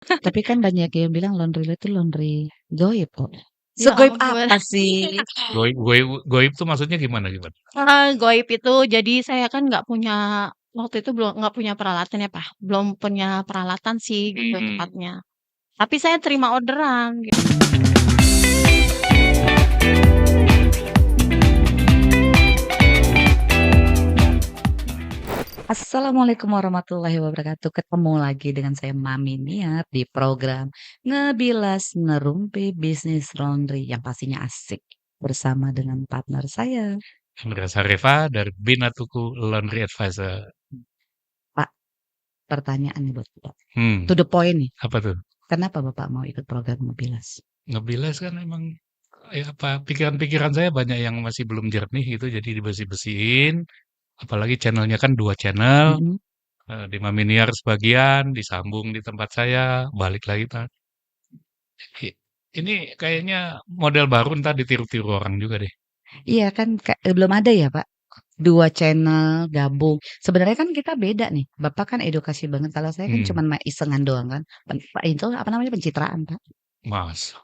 Tapi kan banyak yang bilang laundry lo itu laundry goib kok. Ya Segoib ampun. apa sih? Goib tuh maksudnya gimana? Goib itu jadi saya kan nggak punya waktu itu belum nggak punya peralatan ya, Pak, belum punya peralatan sih gitu Mhm. tepatnya. Tapi saya terima orderan gitu. Assalamualaikum warahmatullahi wabarakatuh. Ketemu lagi dengan saya Mami Niat di program Ngebilas Ngerumpi Bisnis Laundry yang pastinya asik bersama dengan partner saya. Andreas Harifa dari Binatuku Laundry Advisor. Pak, pertanyaan nih buat Bapak. Hmm, To the point nih. apa tuh? Kenapa Bapak mau ikut program Ngebilas? Ngebilas kan emang pikiran-pikiran saya banyak yang masih belum jernih gitu, jadi dibersih-bersihin. Apalagi channelnya kan 2 channel, Mhm. di Mami Niar sebagian, disambung di tempat saya, balik lagi ini kayaknya model baru entar ditiru-tiru orang juga deh. Iya kan belum ada ya Pak? 2 channel gabung. Sebenarnya kan kita beda nih. Bapak kan edukasi banget. Kalau saya kan cuman isengan doang kan. Itu apa namanya pencitraan Pak. Masa?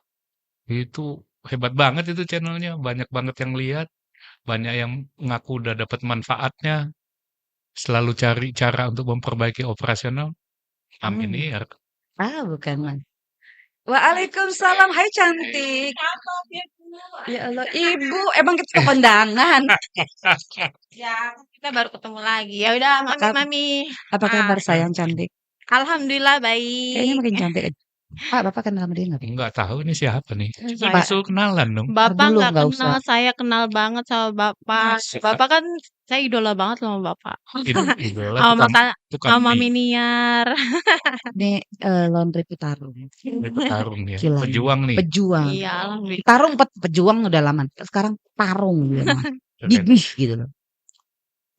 Itu hebat banget itu channelnya, banyak banget yang lihat, banyak yang ngaku udah dapat manfaatnya, selalu cari cara untuk memperbaiki operasional. Mami Niar. Bukan Mas. Waalaikumsalam. Hai cantik. Ya Allah, Ibu, emang kita kondangan. Ya, kita baru ketemu lagi. Ya udah, Mami. Apa kabar sayang cantik? Alhamdulillah Kayaknya baik. makin cantik aja. Pak, Bapak kenal sama dia nggak? Nggak tahu ini siapa nih. Coba Saya disuruh kenalan dong. Bapak Dulu nggak nggak kenal, usah. saya kenal banget sama Bapak. Masa? Bapak kan saya idola banget sama Bapak. Idola Sama tukang sama mie. Miniar. Ini laundry petarung. Petarung ya. Gila. Pejuang nih. Pejuang. Iya, alhamdulillah. Tarung pejuang udah lama. Sekarang tarung dia mah. Keren. Gigih gitu loh.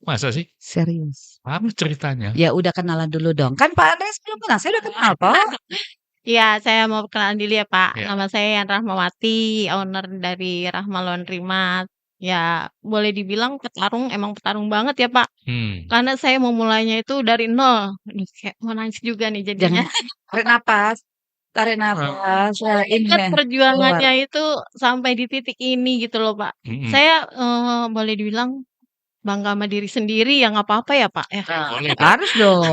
Masa sih? Serius. Apa ceritanya? Ya udah kenalan dulu dong. Kan Pak Ades belum kenal. Saya udah kenal kok. Iya, saya mau perkenalan dulu ya, Pak. Ya. Nama saya Yan Rahmawati, owner dari Rahma Laundry Mat. Ya, boleh dibilang emang petarung banget ya, Pak. Karena saya memulainya itu dari nol. Aduh, kayak mau nangis juga nih jadinya. Jangan tarik napas. Tarik napas. Ingat perjuangannya itu sampai di titik ini gitu loh, Pak. Saya boleh dibilang bangga sama diri sendiri ya nggak apa-apa ya, Pak, ya. Harus dong.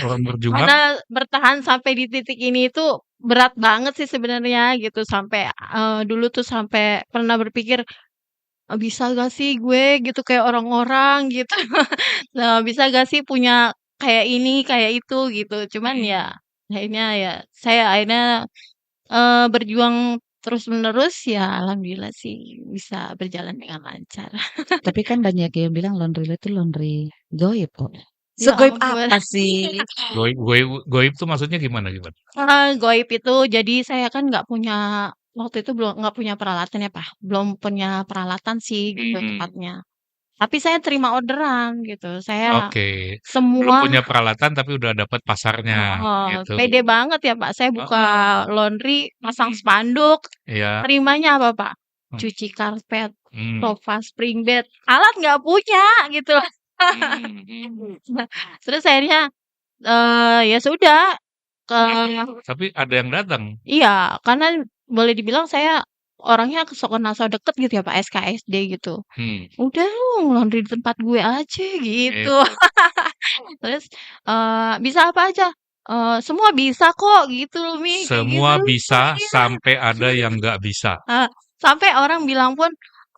Orang berjuang. Karena bertahan sampai di titik ini itu berat banget sih sebenarnya gitu. Sampai dulu tuh sampai pernah berpikir, bisa gak sih gue gitu kayak orang-orang gitu. Nah, bisa gak sih punya kayak ini, kayak itu gitu. Cuman ya saya akhirnya berjuang terus-menerus ya alhamdulillah sih bisa berjalan dengan lancar. Tapi kan banyak yang bilang laundry lo itu laundry goib kok. Ya Segoib ampun. apa sih? Goib tuh maksudnya gimana? Goib itu jadi saya kan nggak punya waktu itu nggak punya peralatan ya, Pak, belum punya peralatan sih gitu tepatnya. Tapi saya terima orderan gitu. Saya Oke. Belum semua punya peralatan tapi udah dapat pasarnya gitu. pede banget ya, Pak. Saya buka laundry, pasang spanduk, Iya. terimanya apa, Pak? Cuci karpet, sofa, spring bed, alat nggak punya gitu. Nah, terus akhirnya ya sudah Tapi ada yang datang. iya, karena boleh dibilang saya orangnya sok kenal sok deket gitu ya Pak, SKSD gitu. Udah lu laundry di tempat gue aja gitu. Terus bisa apa aja? Semua bisa kok gitu loh Mi. Kayak Semua gitu. bisa Iya. sampai ada yang nggak bisa. Sampai orang bilang pun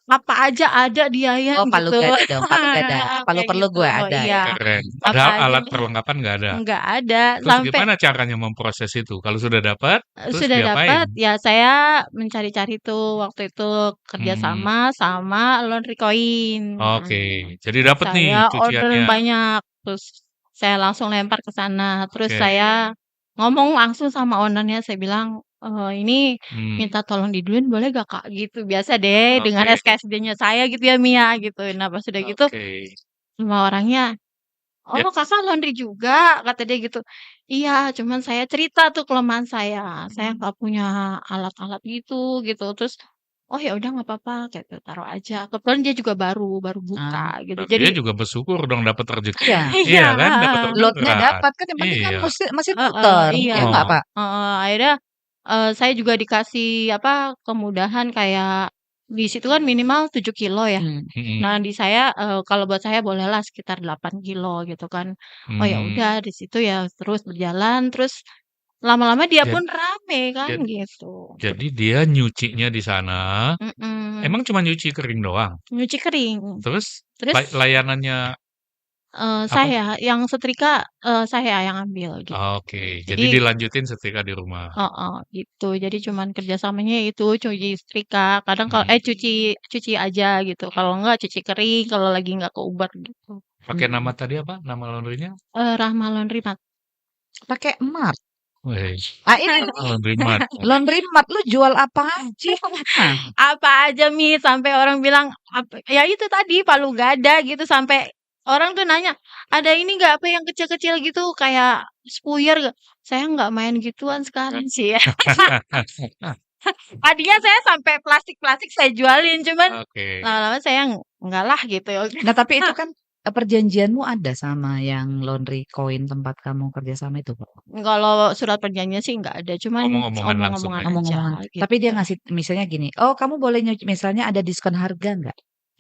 apa aja ada dia ya Oh, palu gitu. gada dong, palu gada. Palu Kayak perlu gitu. gue ada Iya. ya. Keren. Apa Padahal aja alat deh. perlengkapan nggak ada. Nggak ada. Terus Sampai gimana caranya memproses itu? Kalau sudah dapat, terus sudah diapain? dapat ya saya mencari-cari tuh waktu itu kerjasama sama Laundry Coin. Oke. Jadi dapat nih Saya order cuciannya. banyak, terus saya langsung lempar ke sana. Terus Oke. saya ngomong langsung sama ownernya, saya bilang, ini minta tolong diduluin boleh gak Kak? Gitu. Biasa deh dengan Oke. SKSD-nya saya gitu ya Mia gitu. Nah pas sudah gitu Oke. sama orangnya, Ya. oh Kakak laundry juga? Kata dia gitu. Iya, cuman saya cerita tuh kelemahan saya. Saya nggak punya alat-alat gitu. Terus oh ya udah nggak apa-apa gitu, taruh aja. Kebetulan dia juga baru buka Ah, gitu. Dan Jadi dia juga bersyukur dong dapat rezeki. iya, iya, Iya kan, dapat lotnya orderan. dapat kan yang penting kan Iya. masih heeh, muter, iya, ya nggak, Oh, Pak? heeh. Akhirnya, saya juga dikasih apa, kemudahan kayak di situ kan minimal 7 kilo ya. Mmm, mhm, Nah di saya, kalau buat saya bolehlah sekitar 8 kilo gitu kan. Oh ya mmm. udah di situ ya terus berjalan, terus lama-lama dia Jad pun rame kan jad gitu. jadi dia nyucinya di sana, Mhm, emang cuma nyuci kering doang? nyuci kering. Terus Terus, layanannya apa? saya yang setrika, saya yang ambil gitu. Oke, jadi Jadi dilanjutin setrika di rumah. heeh, gitu. Jadi cuman kerjasamanya itu cuci setrika, kadang kalau Mhm. cuci cuci aja gitu, kalau enggak cuci kering kalau lagi nggak keubar gitu. Pakai nama mhm. tadi apa, nama laundry-nya? Rahma Laundry Mat. Pakai Mart. Wih, Ah, itu Laundry Mart. Laundry Mart lu jual apa aja? Nah, Apa aja Mi, sampai orang bilang ya itu tadi palu gada gitu, sampai orang tuh nanya, "Ada ini nggak, apa yang kecil-kecil gitu kayak spuyer nggak?" Saya nggak main gituan sekarang sih ya. Tadinya saya sampai plastik-plastik saya jualin, cuman Oke. lama-lama saya enggak lah gitu. nah tapi itu kan, perjanjianmu ada sama yang laundry koin tempat kamu kerja sama itu, Pak? Kalau surat perjanjian sih nggak ada, cuman Omong-omongan langsung omong-omongan aja. aja Omong-omongan, tapi dia gitu. ngasih misalnya gini, "Oh kamu boleh misalnya ada diskon harga nggak?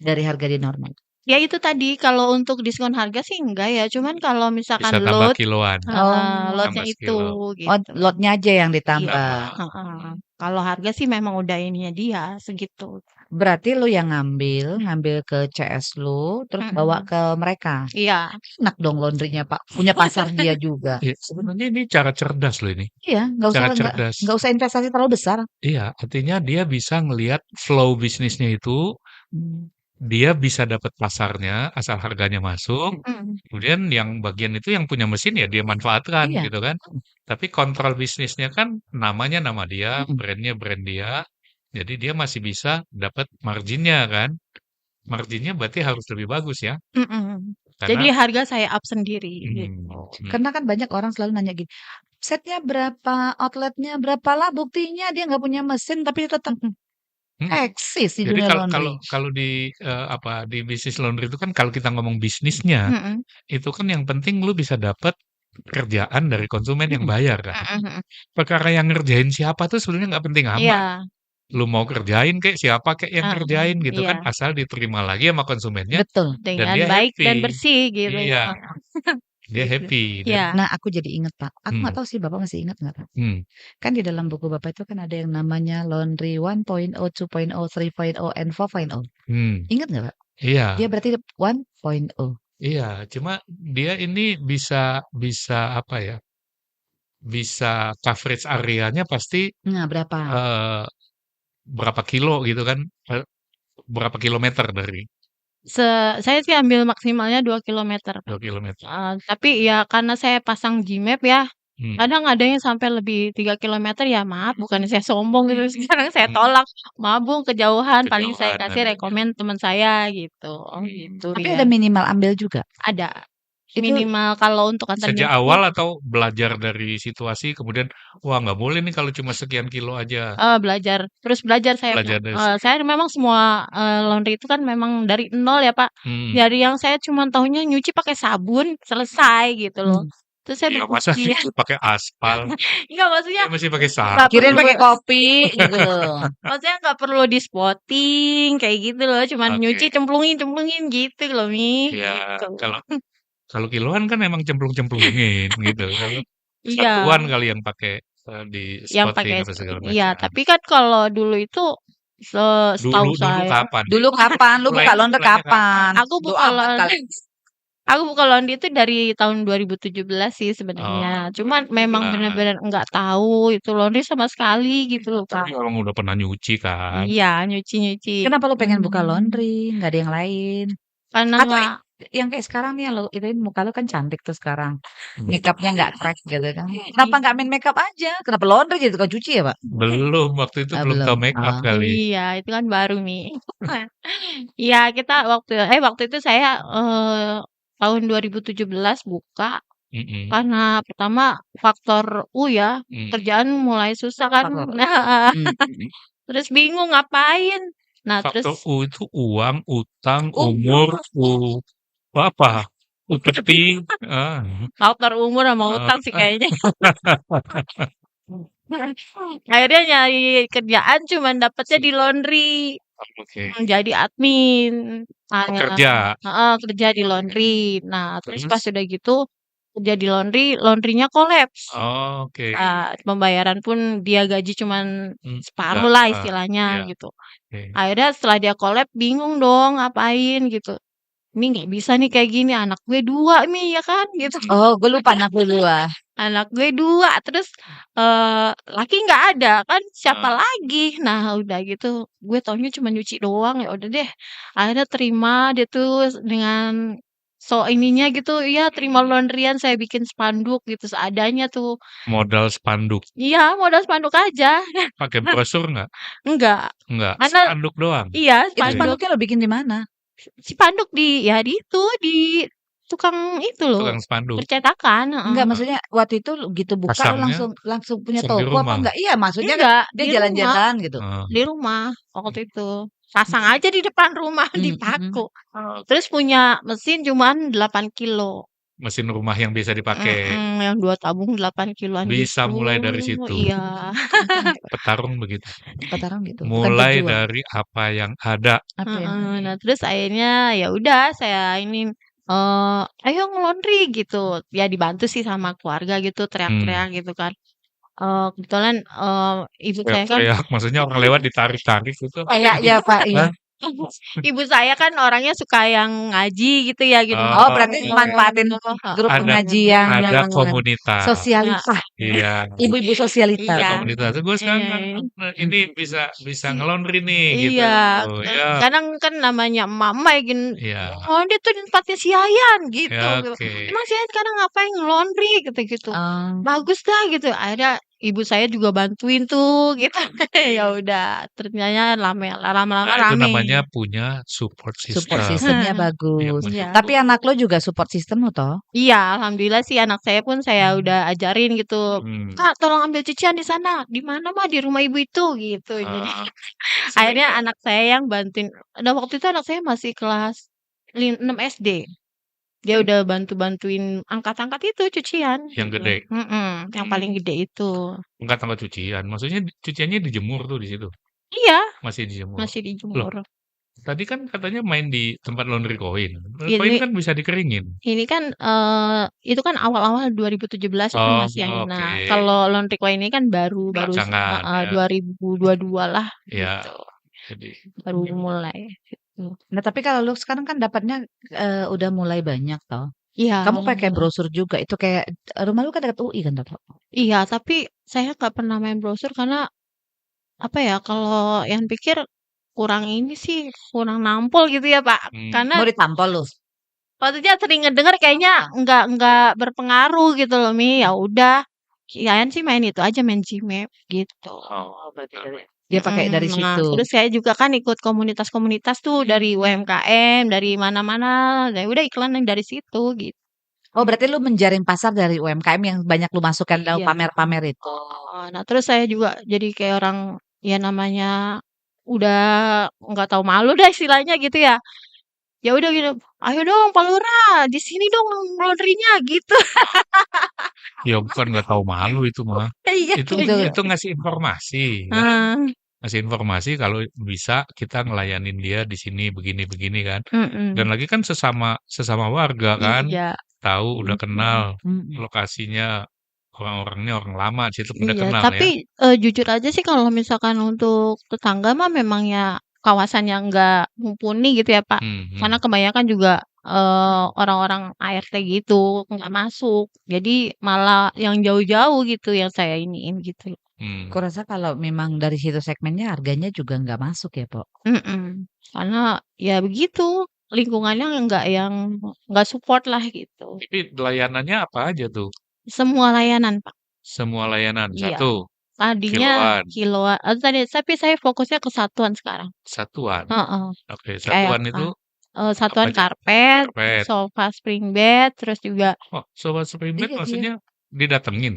Dari harga di normal?" Ya itu tadi, kalau untuk diskon harga sih enggak ya, cuman kalau misalkan Bisa tambah load kiloan, heeh, Oh, lotnya tambah itu sekilo. oh gitu. lotnya aja yang Iya, ditambah. Tambah. heeh. Kalau harga sih memang udah ininya dia, segitu. Berarti lu yang ngambil ke CS lu, terus bawa Mhm. ke mereka? Iya. Enak dong laundry-nya, Pak, punya pasar dia juga. Iya, sebenarnya ini cara cerdas loh ini, Iya, cara cerdas. nggak usah investasi terlalu besar. Iya, artinya dia bisa ngelihat flow bisnisnya itu, Mmm, dia bisa dapat pasarnya asal harganya masuk, Mhm. kemudian yang bagian itu yang punya mesin ya dia manfaatkan iya, gitu kan. Tapi kontrol bisnisnya kan namanya nama dia, mhm, brand-nya brand dia, jadi dia masih bisa dapat marginnya kan. Marginnya berarti harus lebih bagus ya, Mhm. Jadi karena harga saya up sendiri mhm, gitu. karena kan banyak orang selalu nanya gini, "Setnya berapa? Outletnya berapa?" Lah buktinya dia nggak punya mesin tapi tetap Mhm. mhm. eksis di Jadi dunia kalau kalau laundry. kalau di, apa, di bisnis laundry itu kan kalau kita ngomong bisnisnya, Mhm. itu kan yang penting lu bisa dapat kerjaan dari konsumen yang Mhm, bayar kan. Mhm mhm. Perkara yang ngerjain siapa tuh sebenarnya nggak penting amat. Iya, Lu mau kerjain kek, siapa kek yang heeh, kerjain gitu kan, iya. asal diterima lagi sama konsumennya betul. dan Dengan dia baik dan happy. bersih gitu ya, Iya, heeh, dia gitu. happy dan Iya, Nah, aku jadi inget, Pak, aku nggak mmm, tahu sih Bapak masih ingat nggak, Pak? mmm, Kan di dalam buku Bapak itu kan ada yang namanya Laundry 1.0, 2.0, 3.0, and 4.0. Ingat nggak, Pak? Dia iya. berarti 1.0. Iya, cuma dia ini bisa bisa apa ya, bisa coverage areanya pasti, Nah, berapa? eee, berapa kilo gitu kan, berapa kilometer dari se saya sih ambil maksimalnya 2 kilometer, Kak. 2 kilometer. Tapi ya karena saya pasang Gmap ya, Mmm, kadang ada yang sampai lebih 3 kilometer, ya maaf bukannya saya sombong gitu, sekarang saya mmm, tolak, "Maaf Bu kejauhan," paling saya kejauhan kasih ada ya. rekomen teman saya gitu. Oh gitu Tapi ya, ada minimal ambil juga? ada. Itu Minimal kalau untuk antar Sejak nyuci awal atau belajar dari situasi kemudian, "Wah nggak boleh nih kalau cuma sekian kilo aja." belajar, terus belajar saya, Kak. Belajar dari situ. Saya memang semua, laundry itu kan memang dari nol ya, Pak. Mhm. Dari yang saya cuma tahunya nyuci pakai sabun, selesai gitu loh. mmm, Terus saya Iya, masa berpikir nyuci pakai aspal, enggak, maksudnya ya masih pakai nggak kirain sabun. perlu pakai kopi gitu loh. maksudnya nggak perlu di-spotting kayak gitu loh, cuman nyuci Oke. cemplungin cemplungin gitu loh, Mi, Ya, gitu. kalau kalau kiloan kan emang cemplung-cemplungin gitu, kalau Iya, satuan kali yang pakai, yang di-spotting pakai apa segala iya, macam. tapi kan kalau dulu itu Dulu setahu dulu saya kapan nih? Dulu kapan? Lu buka laundry Mulainya kapan? kapan? aku Bodo buka amat kali. aku buka laundry itu dari tahun 2017 sih Oh, sebenarnya. Cuman memang 2017. bener-bener enggak tahu itu laundry sama sekali gitu loh, Kak. Tapi emang udah pernah nyuci kan? Iya, nyuci-nyuci. Kenapa lu pengen buka Mmm, laundry, nggak ada yang lain? karena Atau nggak yang kayak sekarang nih lo ituin muka lu kan cantik tuh sekarang, Mmm, makeupnya nggak crack gitu kan. Kenapa nggak main makeup aja? Kenapa laundry jadi tukang cuci ya, Pak? belum, waktu itu Ah, belum belum? tahu make up Oh. kali. iya, itu kan baru nih. Iya, kita waktu itu saya, tahun 2017 buka, Mhm, karena pertama faktor ya, mmm, kerjaan mulai susah kan. Faktor Nah, mhm mhm. terus bingung ngapain. Nah Faktor terus U itu uang, utang, Umur. umur, apa? Upeti, faktor umur sama eee, utang sih kayaknya. Akhirnya nyari kerjaan cuman dapetnya di laundry, oke. jadi admin. Oh, Nah, kerja, heeh, kerja di laundry. Nah, terus pas terus? udah gitu kerja di laundry, laundrynya kolaps. Oke, Pembayaran pun dia gaji cuman enggak, separuh lah istilahnya iya, gitu. oke. Akhirnya setelah dia collab bingung dong ngapain gitu. Ini nggak bisa nih kayak gini, anak gue 2 nih ya kan gitu. Oh, gue lupa anak lu 2. Anak gue 2 terus, laki nggak ada kan siapa Heeh, lagi. Nah udah gitu gue taunya cuma nyuci doang, ya udah deh akhirnya terima dia tuh dengan ininya gitu, ya terima laundry-an saya bikin spanduk gitu seadanya tuh. modal spanduk. Iya modal spanduk aja. Pakai brosur nggak? Enggak, Enggak, karena spanduk doang? iya Itu Oke, spanduk spanduknya lo bikin di mana? spanduk ya di itu, di tukang itu loh, tukang spanduk? percetakan, heeh. Enggak, Eee, maksudnya waktu itu gitu buka lo pasangnya langsung langsung punya langsung di toko apa rumah? enggak? Iya, maksudnya kan Enggak, dia jalan-jalan gitu. Heeh, di rumah waktu itu. Pasang aja di depan rumah di Mhm. paku. Terus punya mesin cuman 8 kilo. mesin rumah yang bisa dipakai. Yang 2 tabung 8 kiloan Bisa gitu. mulai dari situ, Iya. petarung begitu. Petarung gitu, bukan Mulai pejuang. dari apa yang ada. Apa ya? Nah terus akhirnya ya udah saya ini, "Ayo nge-laundry," gitu. Ya dibantu sih sama keluarga gitu, Mmm, teriak-teriak gitu kan. Kebetulan, ibu saya kan teriak-teriak, maksudnya orang lewat ditarik-tarik gitu? Kayak ya, Pak, iya. Hah? ibu saya kan orangnya suka yang ngaji gitu ya, gitu, Oh, Oh, berarti oke. manfaatin grup Ada pengajian ada yang komunitas. Nah, sosialita, Iya, ibu-ibu sosialita. ada iya, komunitas. "Gue sekarang ini Mhm. bisa bisa nge-laundry nih," gitu. iya, Oh, ya, kadang kan namanya emak-emak ya iya, "Oh, dia tuh di tempatnya si Yayan," gitu ya, gitu. oke. "Emang si Yayan sekarang ngapain nge-laundry?" Gitu-gitu. Oh, "Bagus dah," gitu. Akhirnya ibu saya juga bantuin tuh gitu. Ya udah, ternyata lama-lama Nah, itu rame. namanya punya support support system. system-nya Iya, bagus. Iya. Tapi anak lo juga support system lo toh? Iya, alhamdulillah sih anak saya pun saya udah ajarin gitu, Hmm. "Kak, tolong ambil cucian di sana." "Di mana, Mah?" "Di rumah ibu itu." Gitu. Jadi Ah, akhirnya sehingga anak saya yang bantuin dan waktu itu anak saya masih kelas 6 SD. Dia udah bantu-bantuin angkat-angkat itu cucian yang gitu. gede. Yang paling gede itu. Angkat-angkat cucian, maksudnya cuciannya dijemur tuh di situ? Iya, Masih dijemur? masih Loh, dijemur. tadi kan katanya main di tempat laundry koin. Koin Ini kan bisa dikeringin? ini kan, itu kan awal-awal 2017 itu Oh, masih yang oke. nah, kalau Laundry Coin ini kan baru Belakangan heeh, ya. 2022 lah Ya, gitu, jadi baru mulai gitu. Nah, tapi kalau lu sekarang kan dapatnya, udah mulai banyak toh. Iya, Kamu pakai alhamdulillah. brosur juga, itu kayak rumah lu kan dekat UI kan, Toh? Iya, tapi saya nggak pernah main brosur karena, apa ya, kalau yang pikir kurang ini sih, kurang nampol gitu ya, Pak. mmm, Karena Mau ditampol lu? maksudnya sering ngedenger kayaknya nggak berpengaruh gitu loh, Mi. Ya udah, kirain sih main itu aja, main Gmap gitu. oh, Berarti betul. dia pakai dari Nah, situ. terus saya juga kan ikut komunitas-komunitas tuh dari UMKM, dari mana-mana, ya udah iklan yang dari situ gitu. Oh, berarti lu menjaring pasar dari UMKM yang banyak lu masukkan dalam Iya. pamer-pamer itu? Nah terus saya juga jadi kayak orang, ya namanya udah nggak tahu malu deh istilahnya gitu ya. Ya udah gitu, "Ayo dong Pak Lurah, di sini dong laundry-nya," gitu. Ya bukan nggak tahu malu itu mah. Iya Itu kayak Itu itu gitu. ngasih informasi kan. Heeh, Ngasih informasi kalau bisa kita ngelayanin dia di sini begini-begini kan. Dan mhm, lagi kan sesama sesama warga kan, iya. tahu udah kenal mhm. lokasinya, orang-orangnya orang lama di situ udah Iya, kenal tapi, ya. jujur aja sih kalau misalkan untuk tetangga mah memang ya kawasan yang nggak mumpuni gitu ya, Pak. Karena Mhm, kebanyakan juga, orang-orang ART gitu, nggak masuk. Jadi malah yang jauh-jauh gitu yang saya iniin gitu. mmm, Kurasa kalau memang dari situ segmennya harganya juga nggak masuk ya, Pok? Karena ya begitu, lingkungannya nggak yang nggak support lah gitu. tapi layanannya apa aja tuh? Semua layanan, Pak. Semua layanan? Iya, Satu tadinya kiloan? kiloan tapi saya fokusnya ke satuan sekarang. Satuan? Heeh. Oke, Kayak, satuan itu apa satuan aja? karpet, Karpet. sofa spring bed, terus juga Oh, sobat Spring Bed Iya, iya. maksudnya didatengin?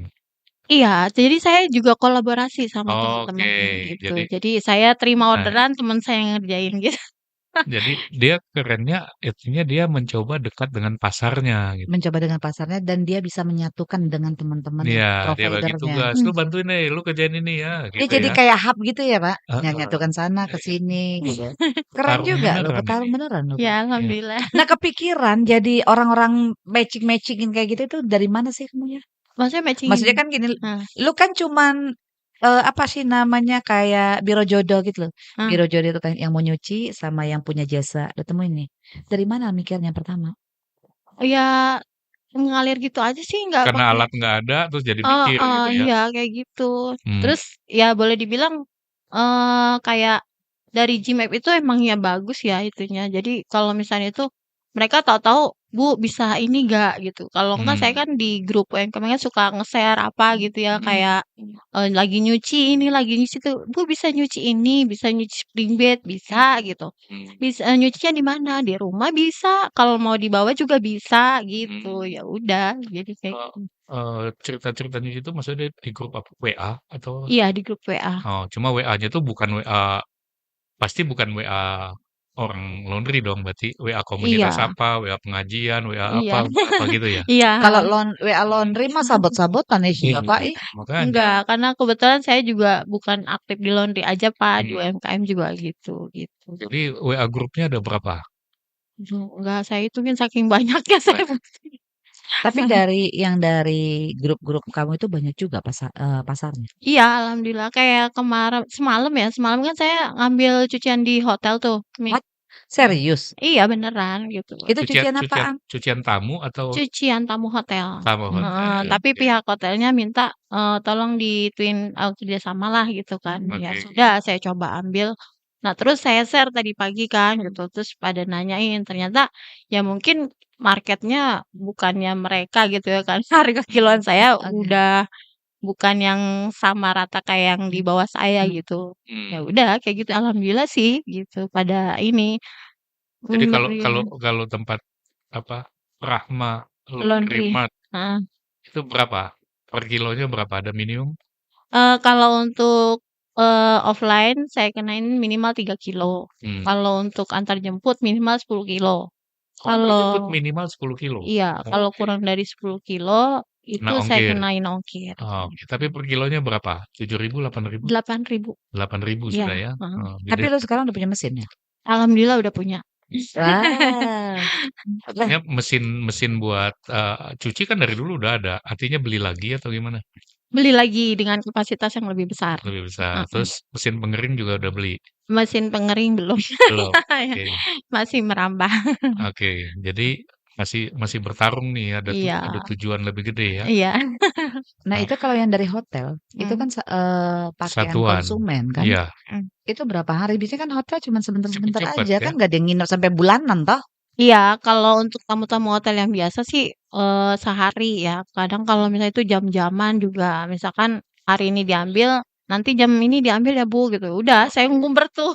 Iya, jadi saya juga kolaborasi sama Oke, teman-teman gitu. jadi Jadi saya terima nah, orderan, teman saya yang ngerjain gitu. jadi dia kerennya intinya dia mencoba dekat dengan pasarnya gitu. Mencoba dengan pasarnya dan dia bisa menyatukan dengan teman-temannya, Iya, dia bagi provider-nya. tugas, "Lu Mmm, bantuin nih, lu kerjain ini ya," Dia gitu jadi ya. kayak hub gitu ya, Pak? Heeh, Nyatukan sana ke iya, sini gitu. Keren petarung juga loh, beneran ini. petarung beneran loh, ya Pak. Iya. alhamdulillah. Nah, kepikiran jadi orang-orang matching-matching-in kayak gitu itu dari mana sih kamunya? Maksudnya matching-in? Maksudnya kan gini, Heeh, lu kan cuman, apa sih namanya, kayak biro jodoh gitu loh. heeh. Biro jodoh itu kan yang mau nyuci sama yang punya jasa, lu temuin nih. Dari mana mikirnya pertama? Ya ngalir gitu aja sih, nggak Karena pakai. alat nggak ada, terus jadi mikir Heeh, gitu ya? iya kayak gitu. Mmm, Terus ya boleh dibilang, kayak dari Gmap itu emang ya bagus ya itunya. Jadi kalau misalnya itu mereka tahu-tahu, "Bu bisa ini nggak?" Gitu. Kalau enggak saya mmm, kan di grup UMKM kan suka nge-share apa gitu ya, kayak, lagi nyuci ini, lagi nyuci itu, "Bu bisa nyuci ini, bisa nyuci spring bed," bisa gitu. mmm, Bisa nyucinya di mana? Di rumah bisa, kalau mau dibawa juga bisa gitu. mmm. Ya udah, jadi kayak Eee gitu. cerita-ceritanya itu maksudnya di grup apa? WA atau Iya di grup WA. oh, cuma WA-nya tuh bukan WA pasti bukan WA orang laundry dong berarti WA komunitas Iya apa, WA pengajian, WA iya apa gitu ya? iya. Kalau WA laundry mah sabot-sabotan Iya, isinya, Pak, ih. makanya. Enggak, karena kebetulan saya juga bukan aktif di laundry aja, Pak, di Mmm, UMKM juga gitu gitu. jadi WA grupnya ada berapa? Enggak saya hitungin saking banyaknya saya. Banyak. Tapi dari grup-grup kamu itu banyak juga pasarnya? Iya, alhamdulillah kayak semalam kan saya ngambil cucian di hotel tuh, Hah? Serius? iya beneran gitu. Itu Cucian cucian cucian apaan? cucian tamu atau Cucian tamu hotel, tamu heeh, hotel? tapi Oke, pihak hotelnya minta, tolong diituin, kerjasamalah gitu kan. Ya oke. sudah saya coba ambil. Nah terus saya share tadi pagi kan gitu, terus pada nanyain, ternyata ya mungkin marketnya bukannya mereka gitu ya kan, harga kiloan saya Oke. udah bukan yang sama rata kayak yang di bawah saya gitu. Ya Mmm. udah kayak gitu, alhamdulillah sih gitu pada ini, Jadi kalau kalau beli kalau tempat apa, Rahma Laundry laundry. Mart Heeh. itu berapa? Per kilonya berapa? Ada minimum? Kalau untuk, offline saya kenain minimal 3 kilo. Mmm. Kalau untuk antar jemput minimal 10 kilo. Oh, antar jemput Kalau minimal 10 kilo? iya, kalau Oke. kurang dari 10 kilo itu Kena saya ongkir? kenain ongkir, Oke, tapi per kilonya berapa? 7.000, 8.000? 8.000. 8.000 Iya, sudah ya? heeh. Tapi Gede. lu sekarang udah punya mesin ya? Alhamdulillah udah punya. Wah. Lah, Artinya mesin mesin buat, cuci kan dari dulu udah ada, artinya beli lagi atau gimana? Beli lagi dengan kapasitas yang lebih besar. Lebih besar. Heeh. Terus mesin pengering juga udah beli? Mesin pengering belum. Belum? Oke. Masih merambah. Oke, jadi masih masih bertarung nih, ada Iya tujuan lebih gede ya? iya. nah Oh, itu kalau yang dari hotel, itu Mmm, kan pakaian satuan. konsumen kan? Iya, mhm. Itu berapa hari? Biasanya kan hotel cuma sebentar-sebentar cepet-cepet aja ya? kan nggak ada yang nginep sampai bulanan toh? Iya, kalau untuk tamu-tamu hotel yang biasa sih, sehari ya. Kadang kalau misalnya itu jam-jaman juga, misalkan hari ini diambil, nanti jam ini diambil ya Bu, gitu. Udah, saya ngumpet tuh.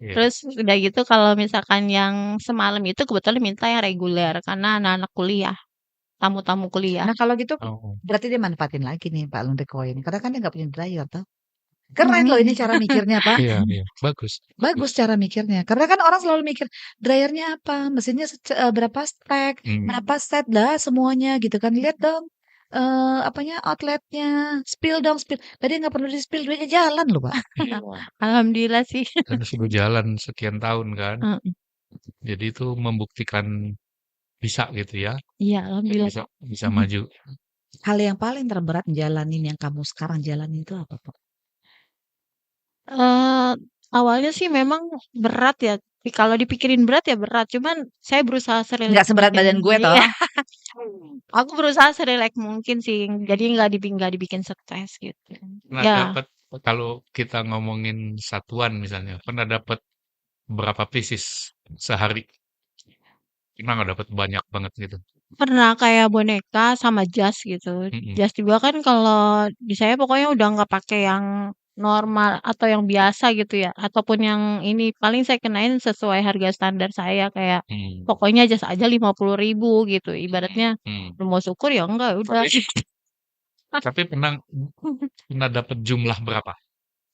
Iya. Terus udah gitu kalau misalkan yang semalam itu kebetulan minta yang reguler, karena anak-anak kuliah, tamu-tamu kuliah. Nah kalau gitu, Oh, berarti dia manfaatin lagi nih Pak Laundry Coin, karena kan dia nggak punya dryer toh. Keren loh ini Mhm. cara mikirnya Pak, iya iya, bagus bagus. bagus cara mikirnya. Karena kan orang selalu mikir, dryernya apa, mesinnya berapa stek, Mmm, berapa set, lah semuanya gitu kan. Lihat dong, apanya, outletnya, spill dong spill. Tadi nggak perlu di-spill, duitnya jalan loh Pak. iya, Alhamdulillah sih. dan sudah jalan sekian tahun kan, Heeh. jadi itu membuktikan bisa gitu ya, Iya, alhamdulillah bisa Kak. bisa Mhm. maju. Hal yang paling terberat jalanin yang kamu sekarang jalanin itu apa Pak? Eee, awalnya sih memang berat ya, kalau dipikirin berat ya berat, cuman saya berusaha Nggak serileks seberat mungkin. badan gue toh. Iya, aku berusaha serileks mungkin sih, jadi nggak dibikin stres gitu. Pernah Ya, dapat kalau kita ngomongin satuan misalnya, pernah dapat berapa pieces sehari? Pernah nggak dapat banyak banget gitu? pernah kayak boneka sama jas gitu. Mhm, Jas juga kan kalau di saya pokoknya udah nggak pakai yang normal atau yang biasa gitu ya, ataupun yang ini, paling saya kenain sesuai harga standar saya, kayak mmm, pokoknya jas aja 50.000 gitu, mhm ibaratnya mhm. lu mau syukur ya enggak, ya udah. Tapi pernah dapat jumlah berapa?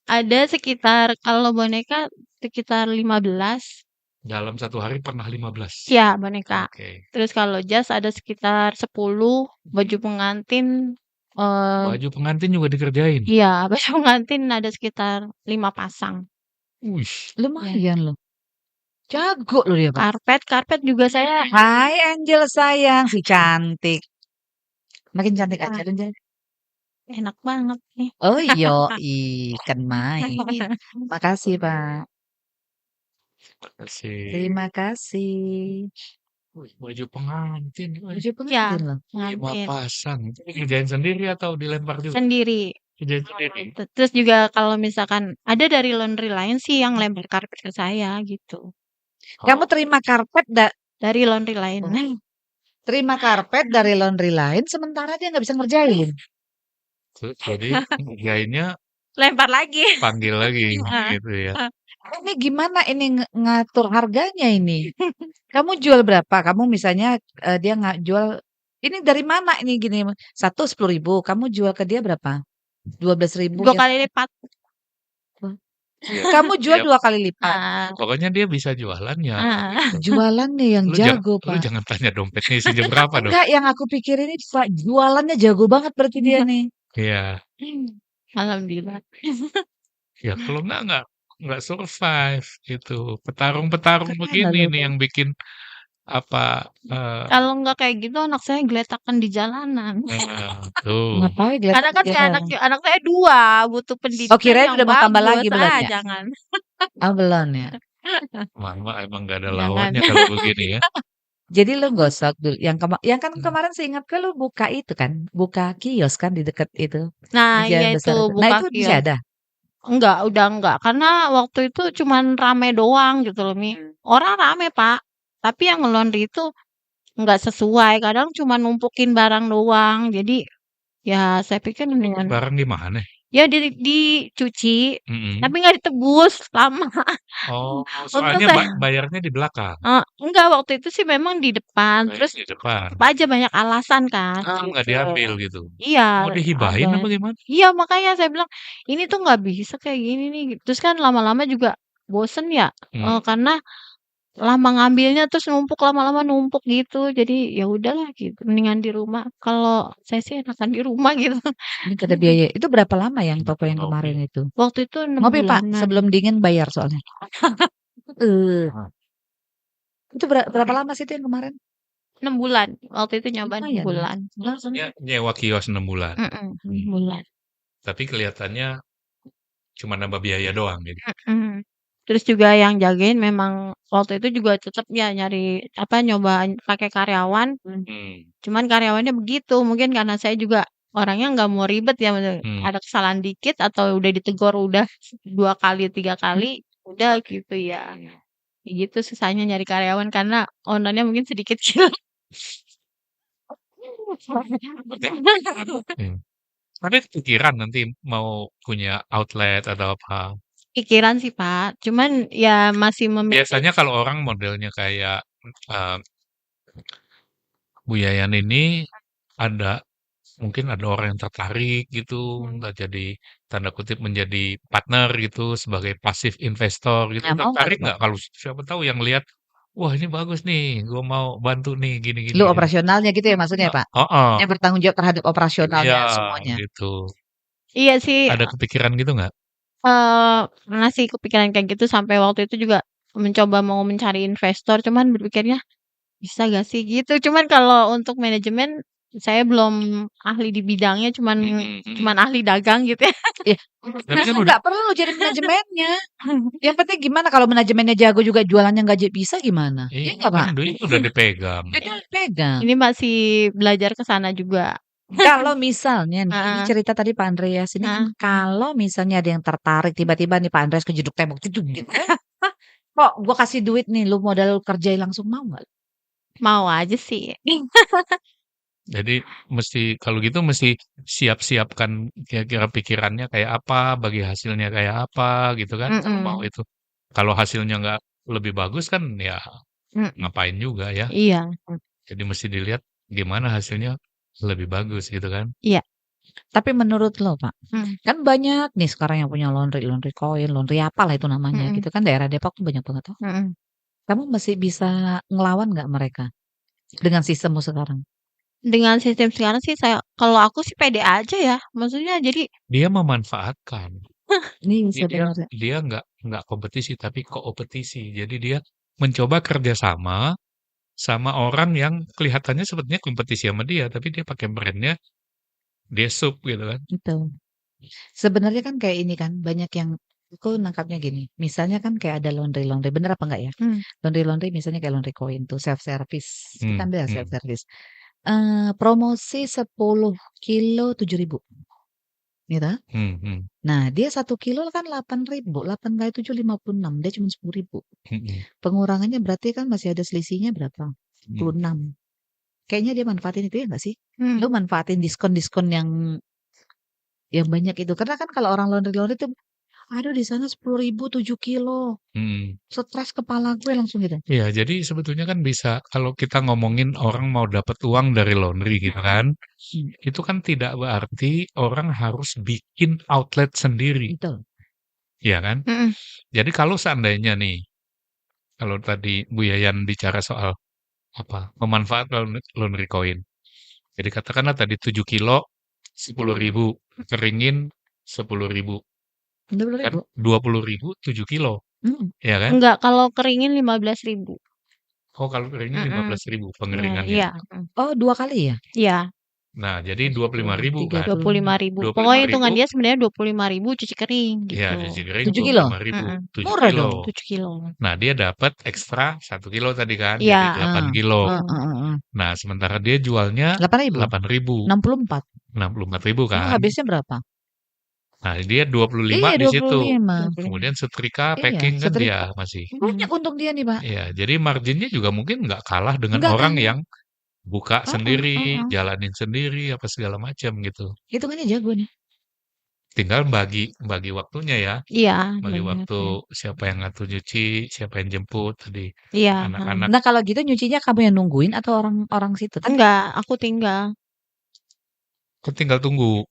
Ada sekitar kalau boneka sekitar 15. Dalam 1 hari pernah 15? Ya, boneka. Oke. Terus kalau jas ada sekitar 10, baju pengantin, Baju pengantin juga dikerjain? iya, baju pengantin ada sekitar 5 pasang. Wih, Ya. Lumayan loh. Jago loh dia, Pak. Karpet juga saya Hai Angel sayang, si cantik. Makin cantik aja ah, dong, Jel. enak banget nih. Oh yoi, kan main. Makasih Pak. kasih. Terima kasih. Wih, baju pengantin. Wih, Baju Ya, pengantin loh. 5 pengantin pasang. Ini kerjain sendiri atau dilempar juga? sendiri. Kerjain sendiri? Terus juga kalau misalkan ada dari laundry lain sih yang lempar karpet ke saya gitu. Kamu Oh, terima karpet Dari laundry lain. terima karpet dari laundry lain sementara dia nggak bisa ngerjain. jadi ngerjainnya Lempar lagi. panggil lagi Heeh. gitu ya. Ini gimana ini ngatur harganya ini? Kamu jual berapa? Kamu misalnya dia nggak jual ini dari mana ini gini? Satu 10.000, kamu jual ke dia berapa? 12.000 2 ya. kali lipat. Iya, Kamu jual iya. 2 kali lipat. Ah, Pokoknya dia bisa jualannya. ah. Gitu. Jualannya yang Lu jago, Pak. jangan tanya dompetnya isinya berapa dong. Enggak, yang aku pikir ini Pak, jualannya jago banget berarti dia nih. Iya. Alhamdulillah. Ya kalau nggak survive gitu. Petarung-petarung Keren begini loh, nih Pak. yang bikin apa Kalau nggak kayak gitu anak saya geletakan di jalanan. tuh. Ngapain Karena kan si anak saya 2 butuh Oh, pendidikan kirain yang udah mau tambah lagi bagus. belum ya? Jangan. Oh, belum ya. Mama emang nggak ada Jangan. lawannya kalau begini ya. Jadi lu gosok dulu. Yang kan Hmm. kemarin seingatku lu buka itu kan, buka kios kan di dekat itu, di Nah, jalan iya besar itu itu. Nah, buka itu masih kios. ada? Enggak, udah enggak. Karena waktu itu cuman rame doang gitu loh, Mi. Orang rame, Pak. Tapi yang nge-laundry itu enggak sesuai. Kadang cuma numpukin barang doang. Jadi ya saya pikir mendingan Barang di mana? ya dicuci, Mm-mm. tapi nggak ditebus, lama. Oh, Untung soalnya saya bayarnya di belakang. enggak, waktu itu sih memang di depan, terus Di depan. tetep aja banyak alasan kan. Nggak diambil gitu. Iya, Mau dihibahin ada. apa gimana? Iya, makanya saya bilang, "Ini tuh nggak bisa kayak gini nih." Terus kan lama-lama juga bosen ya, karena lama ngambilnya terus numpuk, lama-lama numpuk gitu. Jadi ya udahlah gitu, mendingan di rumah. Kalau saya sih enakan di rumah gitu. Ini ada biaya. Itu berapa lama yang toko yang kemarin itu? Waktu itu 6 Ngopi, Pak, bulanan. sebelum dingin bayar soalnya. Itu berapa lama sih itu yang kemarin? 6 bulan. Waktu itu nyoba 6 Lumayan ya. bulan. Ya, nyewa kios 6 bulan. 6 bulan. Tapi kelihatannya cuma nambah biaya doang gitu. Terus juga yang jagain memang waktu itu juga tetap ya nyari nyoba pakai karyawan. Cuman karyawannya begitu, mungkin karena saya juga orangnya nggak mau ribet ya, ada kesalahan dikit atau udah ditegur udah 2 kali, 3 kali, udah gitu ya. Kayak gitu susahnya nyari karyawan karena owner-nya mungkin sedikit kilo. Tapi kepikiran nanti mau punya outlet atau apa? Pikiran sih, Pak, cuman ya masih Biasanya kalau orang modelnya kayak Bu Yayan ini mungkin ada orang yang tertarik gitu, entah jadi tanda kutip menjadi partner gitu sebagai passive investor gitu. Nah, mau nggak Tertarik tuh, Pak? nggak kalau siapa tahu yang lihat, wah ini bagus nih, gue mau bantu nih gini-gini. Lu operasionalnya gitu ya maksudnya, Pak? Yang bertanggung jawab terhadap operasionalnya Iya, semuanya. gitu. Iya sih. Ada kepikiran gitu nggak? Pernah sih kepikiran kayak gitu sampai waktu itu juga mencoba mau mencari investor, cuman berpikirnya, "Bisa gak sih?" Gitu. Cuman kalau untuk manajemen, saya belum ahli di bidangnya, cuman ahli dagang gitu ya. Iya. Tapi kan udah Nggak perlu jadi manajemennya. Yang penting gimana kalau manajemennya jago juga jualannya nggak bisa gimana? Iya nggak, Pak? kan duit udah dipegang. Duitnya udah dipegang. Ini masih belajar ke sana juga. Kalau misalnya nih, ini Heeh. cerita tadi Pak Andreas ini kan kalau misalnya ada yang tertarik tiba-tiba nih Pak Andreas kejeduk tembok gitu kan. Kok gua kasih duit nih lu modal kerjain langsung mau nggak? Mau aja sih. Jadi kalau gitu mesti siap-siapkan kira-kira pikirannya kayak apa, bagi hasilnya kayak apa gitu kan, kalau mau itu. Kalau hasilnya nggak lebih bagus kan ya ngapain juga ya. Iya. Jadi mesti dilihat gimana hasilnya lebih bagus gitu kan. Iya. Tapi menurut lo, Pak, Hmm. kan banyak nih sekarang yang punya laundry, laundry coin, laundry apalah itu namanya Mm-mm. gitu kan, daerah Depok tuh banyak banget tuh. Mm-mm. Kamu masih bisa ngelawan nggak mereka dengan sistemmu sekarang? Dengan sistem sekarang sih kalau aku sih pede aja ya. Maksudnya jadi Dia memanfaatkan. Nih Dia dia sebenarnya. dia nggak kompetisi tapi koopetisi. Jadi dia mencoba kerjasama sama orang yang kelihatannya sepertinya kompetisi sama dia, tapi dia pakai brandnya dia sub gitu kan. Itu. Sebenarnya kan kayak ini kan, banyak yang aku nangkapnya gini, misalnya kan kayak ada laundry-laundry, bener apa enggak ya? Hmm. Laundry-laundry misalnya kayak Laundry Coin tuh self service, kita Hmm, ambil ya self hmm, service. Promosi 10 kilo 7.000 gitu. hmm, hmm, Nah, dia 1 kilo kan 8.000, 8 kali 7 56, dia cuma 10.000. hmm, Pengurangannya berarti kan masih ada selisihnya berapa? hmm. 26. Kayaknya dia manfaatin itu ya nggak sih? Hmm. Lu manfaatin diskon-diskon yang banyak itu. Karena kan kalau orang laundry-laundry itu, aduh di sana 10.000 7 kilo. Hmm. Stres kepala gue langsung gitu. Iya, jadi sebetulnya kan bisa kalau kita ngomongin orang mau dapat uang dari laundry gitu kan, Hmm, itu kan tidak berarti orang harus bikin outlet sendiri, betul. ya kan? Mm-mm. Jadi kalau seandainya nih, kalau tadi Bu Yayan bicara soal apa memanfaatkan laundry coin. Jadi katakanlah tadi 7 kilo 10.000, keringin 10.000, kan 20.000. 20.000 7 kilo, Mhm. ya kan? Enggak, kalau keringin 15.000. Oh kalau keringin Mm-mm. 15.000 Iya, pengeringannya. iya. Oh 2 kali ya? Iya, Nah jadi 25.000 kan? 25.000. Pokoknya hitungan 25.000 dia sebenarnya 25.000 cuci kering ya gitu. cuci kering 7 kilo? 25.000, Mm-mm. 7 Murah kilo. dong. 7 kilo. Nah dia dapat ekstra 1 kilo tadi kan, Iya. jadi 8 Ah, kilo. heeh. Nah sementara dia jualnya 8.000? 8.000, 64. 64.000 Lu kan. habisnya berapa? Nah dia 25 Iya di situ. 25. Kemudian setrika, Iya, packing kan dia setrika. masih. Banyak untung dia nih, Pak. Iya, jadi marginnya juga mungkin nggak kalah dengan Enggak orang kalah. yang buka Heeh, sendiri, heeh. jalanin sendiri, apa segala macam gitu. Hitungannya jago nih. Tinggal bagi bagi waktunya ya, Iya, bagi banyak waktu ya. siapa yang ngatur nyuci, siapa yang jemput tadi, Iya, anak-anak. Nah kalau gitu nyucinya kamu yang nungguin atau orang situ tadi? enggak, aku tinggal. Kok tinggal tunggu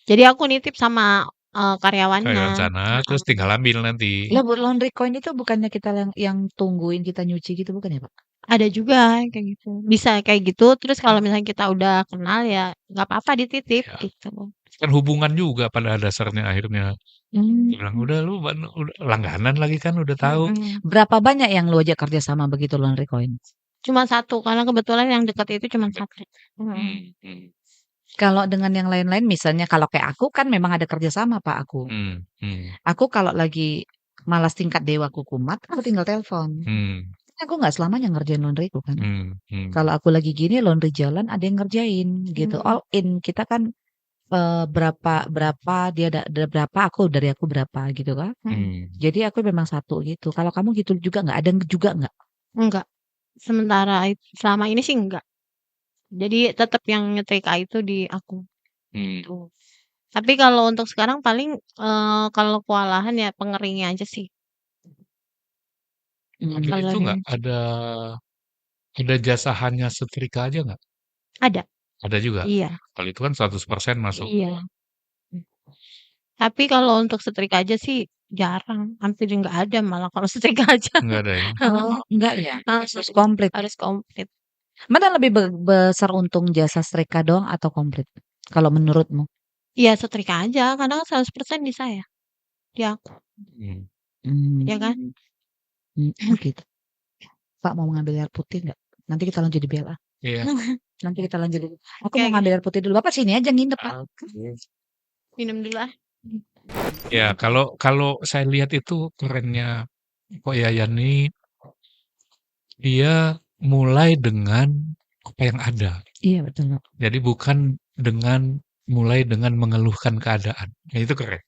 Jadi aku nitip sama karyawannya. karyawan sana, terus tinggal ambil nanti. Lah laundry coin itu bukannya kita yang tungguin kita nyuci gitu bukan ya, Pak? Ada juga kayak gitu. Bisa kayak gitu, terus kalau misalnya kita udah kenal ya nggak apa-apa dititip Ya, gitu. kan hubungan juga pada dasarnya akhirnya. Mmm. Dia bilang, "Udah lu udah langganan lagi kan udah tahu." Berapa banyak yang lu ajak kerja sama begitu laundry coin? Cuma satu, karena kebetulan yang dekat itu cuma satu. Hmm, hmm, Kalau dengan yang lain-lain misalnya kalau kayak aku kan memang ada kerja sama, Pak, aku. hmm, hmm, Aku kalau lagi malas tingkat dewa kukumat, aku tinggal telepon. hmm, Aku nggak selamanya ngerjain laundry-ku kan. hmm. Kalau aku lagi gini laundry jalan ada yang ngerjain gitu, all in. Kita kan, berapa dia ada berapa, dari aku berapa gitu kan. Jadi aku memang satu gitu. Kalau kamu gitu juga nggak? Ada juga nggak? Enggak, selama ini sih enggak. Jadi tetap yang nyetrika itu di aku. Gitu. Tapi kalau untuk sekarang paling kalau kewalahan ya pengeringnya aja sih. Ada Kalau itu ada nggak? Ada jasa hanya setrika aja nggak? ada. Ada juga. Iya, Kalau itu kan 100% masuk. iya. Tapi kalau untuk setrika aja sih jarang, hampir nggak ada malah kalau setrika aja. Nggak ada ya? Oh, enggak ya? Harus Harus komplit. harus komplit. Mana lebih besar untung jasa setrika doang atau komplit? Kalau menurutmu? Iya setrika aja, karena kan 100% di saya, di aku, Hmm. ya kan? Oh gitu. Pak mau ngambil air putih nggak? Nanti kita lanjut di BLA. Iya. Nanti kita lanjut dulu. Aku Oke, mau ngambil air putih dulu. Bapak sini aja nginep, Pak. minum dulu ah. Ya, kalau saya lihat itu kerennya Kok Yayan ini dia mulai dengan apa yang ada. Iya betul, Pak. Jadi bukan mulai dengan mengeluhkan keadaan. Nah, itu keren.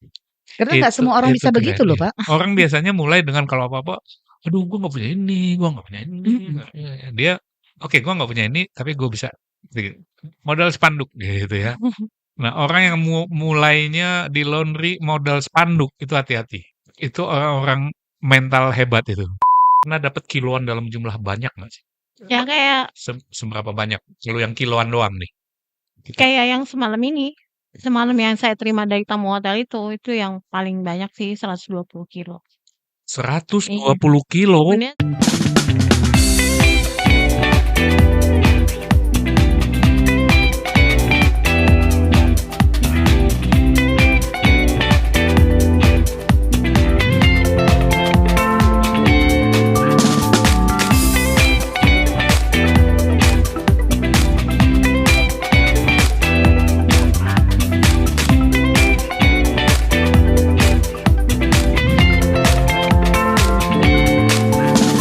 Karena nggak semua orang Itu bisa keren, begitu loh, iya. Pak. Orang biasanya mulai dengan kalau apa-apa, aduh gue nggak punya ini, gue nggak punya ini. Dia, oke gue nggak punya ini, tapi gue bisa modal spanduk gitu ya. Nah orang yang mulainya di laundry modal spanduk itu hati-hati. Itu orang-orang mental hebat itu. Pernah dapat kiloan dalam jumlah banyak nggak sih? Ya kayak Seberapa banyak? Kalau yang kiloan doang nih. kayak yang semalam ini. semalam yang saya terima dari tamu hotel itu yang paling banyak sih 120 kilo. Iya, 120 kilo? sebenarnya